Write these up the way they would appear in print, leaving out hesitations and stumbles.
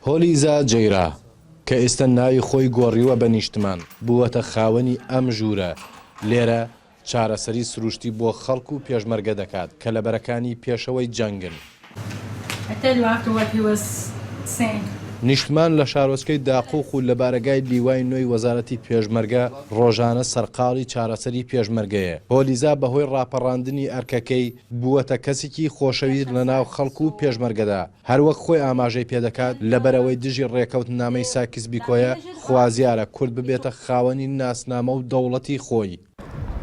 هۆلیزا جەیرا کە ئێستا ناوی خۆی گۆڕیوە بە نیشتمان بووەتە خاوەنی ئەم ژوورە لێرە چارەسەری سروشتی بۆ خەڵک و پێشمەرگە دەکات کە لە بەرەکانی پێشەوەی جەنگن. نیشتمان لە شارۆچکەی داقوق و لە بارگای دیوای نوێی وەزارەتی پێشمەرگە ڕۆژانە سەرقاڵی چارەسەری پێشمەرگەیە. هۆلیزا بەهۆی ڕاپەڕاندنی ئەرکەکەی بووەتە کەسێکی خۆشەویست لە ناو خەڵک و پێشمەرگەدا هەروەک خۆی ئاماژەی پێدەکات لەبەرەوەی دژی ڕێکەوت نامەی ساکس بیکۆیە خوازیارە کورد ببێتە خاوەنی ناسنامە و دەوڵەتی خۆی.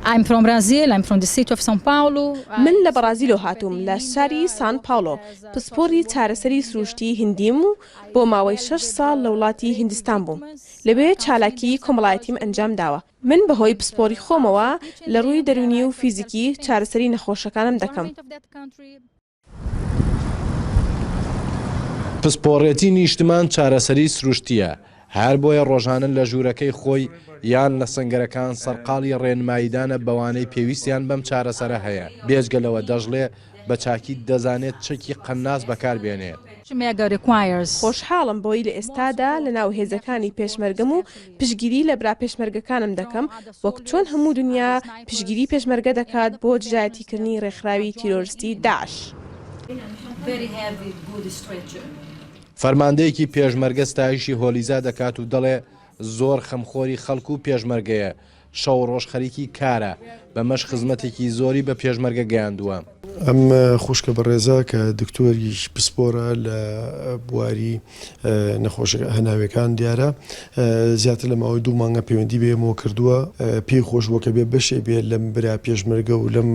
I'm from Brazil, I'm from the city of São Paulo. من لە بەرازیلۆ هاتووم لە شاری سان پاولۆ پسپۆری چارەسەری سروشتی هندیم و بۆ ماوەی 6 ساڵ لە وڵاتی هیندستان بووم. لەبێ چالاکی کۆمەڵایەتیم ئەنجام داوە. من بەهۆی پسپۆری خۆمەوە لە ڕووی دەرونی و فیزیکی چارەسەری نەخۆشەکانم دەکەم. پسپۆڕێتی نیشتمان چارەسەری سروشتیە. هەر بۆیە ڕۆژانە لە ژوورەکەی خۆی یان لە سنگەرەکان سەرقاڵی ڕێنماییدانە بەوانەی پێویستیان بەم چارەسەرە هەیە. بێجگەلەوە دەژڵێ بە چاکی دەزانێت چەکی قەناس بەکاربێنێت. خۆشحاڵم بۆی لە ئێستادا لە ناو هێزەکانی پێشمەرگەم و پشگیری لە برا پێشمەرگەکانم دەکەم وەک چۆن هەموو دنیا پشگیری پێشمەرگە دەکات بۆ دژایەتیکردنی ڕێکخراوی تیرۆریستی داعش. فەرماندەیەکی پێشمەرگە ستایشی هۆلیزا دەکات و دەڵێ زۆر خەمخۆری خەڵک و پێشمەرگەیە شەو ڕۆژ خەریکی کارە بەمەش خزمەتێکی زۆری بە پێشمەرگە گەیاندووە. ئەم خوشکە بەڕێزا کە دکتۆری پسپۆرە لە بواری نەخۆش هەناوەکان دیارە زیاتر لە ماوەی 2 مانگە پەیوەندی بێمەوە کردووە پێی خۆش بۆ کە بێ بەشێ بێت لەم برا پێشمەرگە و لەم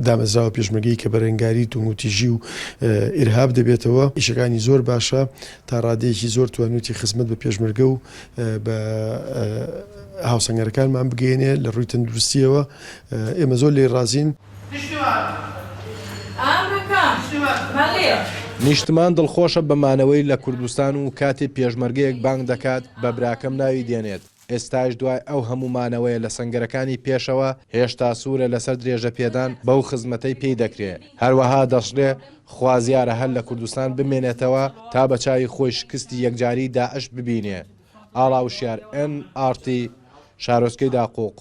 دامەزراوە پێشمەرگەی کە بەرەنگاری توموتیژی و ئیرهاب دەبێتەوە ئیشەکانی زۆر باشە تا ڕادەیەکی زۆر توانوتی خزمەت بە پێشمەرگە و بە هاوسەنگەرەکانمان بگەێنێ لە ڕووی تەندروستیەوە ئێمە زۆر لێ ڕازین. نیشتمان دڵخۆشە بەمانەوەی لە کوردستان و کاتێ پێشمەرگەیەک بانگ دەکات بە براکەم ناوی دێنێت. ئێستاش دوای ئەو هەموو مانەوەیە لە سنگەرەکانی پێشەوە هێشتا سوورە لەسەر درێژە پێدان بەو خزمەتەی پێی دەکرێت. هەروەها دەشڵێ خوازیارە هەر لە کوردستان بمێنێتەوە تا بە چاوی خۆی شکستی یەکجاری داعش ببینێ. ئاڵاوشیار NRT شارۆچکەی داقوق.